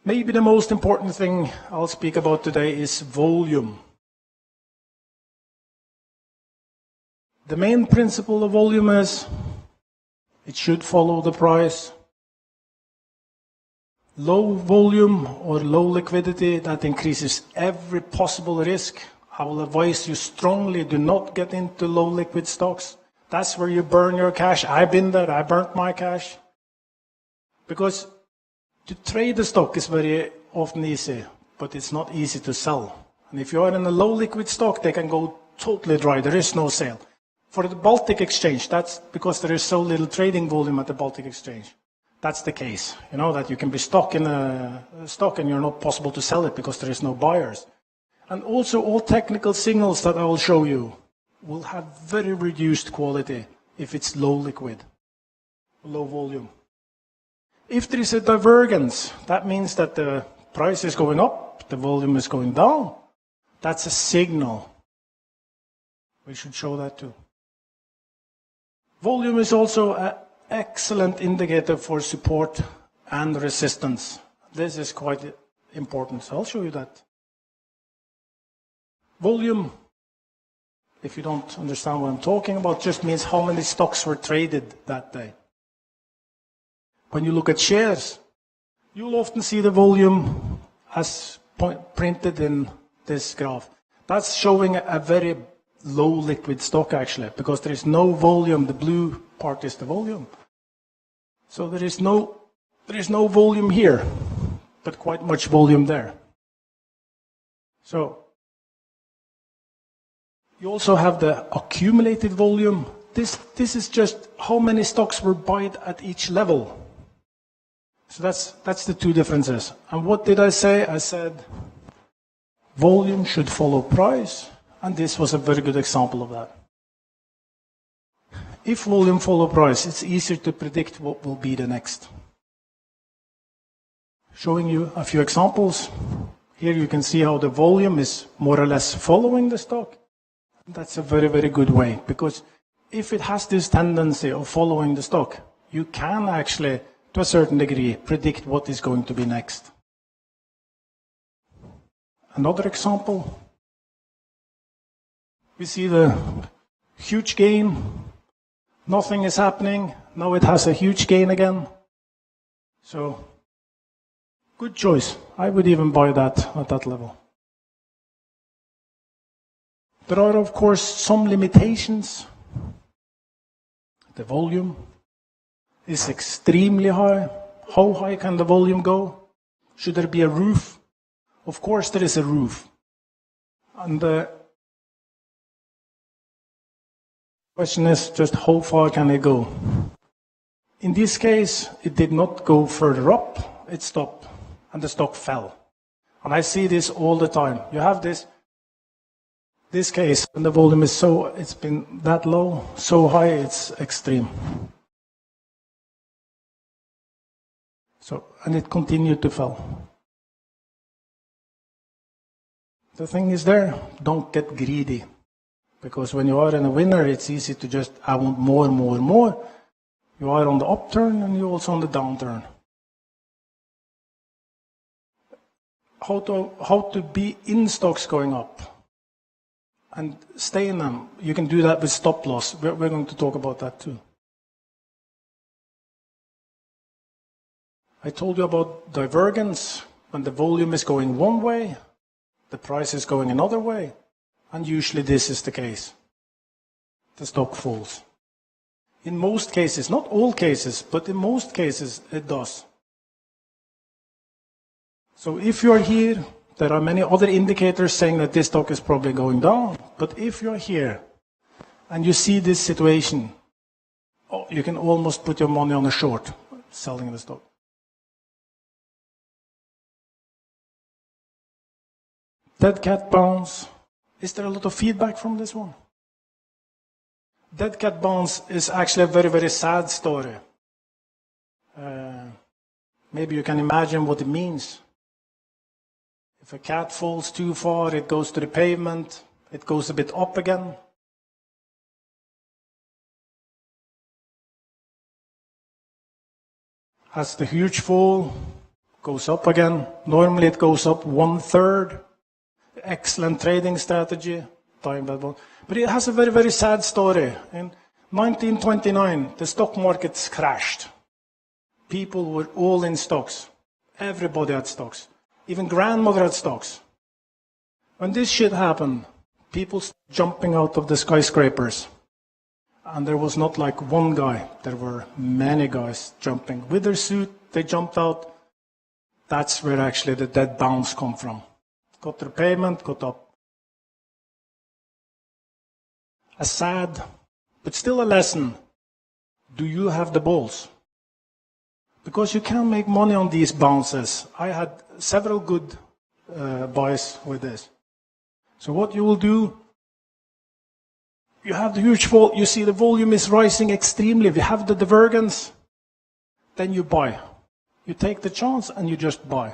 Maybe the most important thing I'll speak about today is volume. The main principle of volume is it should follow the price. Low volume or low liquidity, that increases every possible risk. I will advise you strongly, do not get into low liquid stocks. That's where you burn your cash. I've been there, I burnt my cash. Because to trade the stock is very often easy, but it's not easy to sell. And if you are in a low liquid stock, they can go totally dry. There is no sale. For the Baltic Exchange, that's because there is so little trading volume at the Baltic Exchange. That's the case. You know, that you can be stuck in a stock and you're not possible to sell it because there is no buyers. And also all technical signals that I will show you will have very reduced quality if it's low liquid, low volume. If there is a divergence, that means that the price is going up, the volume is going down. That's a signal. We should show that too. Volume is also an excellent indicator for support and resistance. This is quite important, so I'll show you that. Volume, if you don't understand what I'm talking about, just means how many stocks were traded that day. When you look at shares, you'll often see the volume as printed in this graph. That's showing a very low liquid stock actually, because there is no volume. The blue part is the volume. So there is no volume here, but quite much volume there. So you also have the accumulated volume. This is just how many stocks were bought at each level. So that's the two differences. And what did I say? I said volume should follow price, and this was a very good example of that. If volume follow price, it's easier to predict what will be the next. Showing you a few examples. Here you can see how the volume is more or less following the stock. That's a very, very good way, because if it has this tendency of following the stock, you can actually, to a certain degree, predict what is going to be next. Another example. We see the huge gain. Nothing is happening. Now it has a huge gain again. So, good choice. I would even buy that at that level. There are, of course, some limitations. The volume is extremely high. How high can the volume go? Should there be a roof? Of course there is a roof. And the question is just how far can it go? In this case, it did not go further up, it stopped, and the stock fell. And I see this all the time. You have this case, when the volume is it's been that low, so high, it's extreme. So, and it continued to fall. The thing is there, don't get greedy. Because when you are in a winner, it's easy to just, I want more, more, more. You are on the upturn and you're also on the downturn. How to be in stocks going up and stay in them. You can do that with stop loss. We're going to talk about that too. I told you about divergence. When the volume is going one way, the price is going another way. And usually this is the case. The stock falls. In most cases, not all cases, but in most cases it does. So if you're here, there are many other indicators saying that this stock is probably going down. But if you're here and you see this situation, you can almost put your money on a short, selling the stock. Dead cat bounce. Is there a lot of feedback from this one? Dead cat bounce is actually a very, very sad story. Maybe you can imagine what it means. If a cat falls too far, it goes to the pavement, it goes a bit up again. Has the huge fall, goes up again. Normally it goes up 1/3. Excellent trading strategy. Time that one. But it has a very, very sad story. In 1929, the stock markets crashed. People were all in stocks. Everybody had stocks. Even grandmother had stocks. When this shit happened, people started jumping out of the skyscrapers. And there was not like one guy. There were many guys jumping. With their suit, they jumped out. That's where actually the dead bounce come from. Got their payment, got up. A sad, but still a lesson. Do you have the balls? Because you can make money on these bounces. I had several good buys with this. So what you will do, you have the huge fall, you see the volume is rising extremely. If you have the divergence, then you buy. You take the chance and you just buy.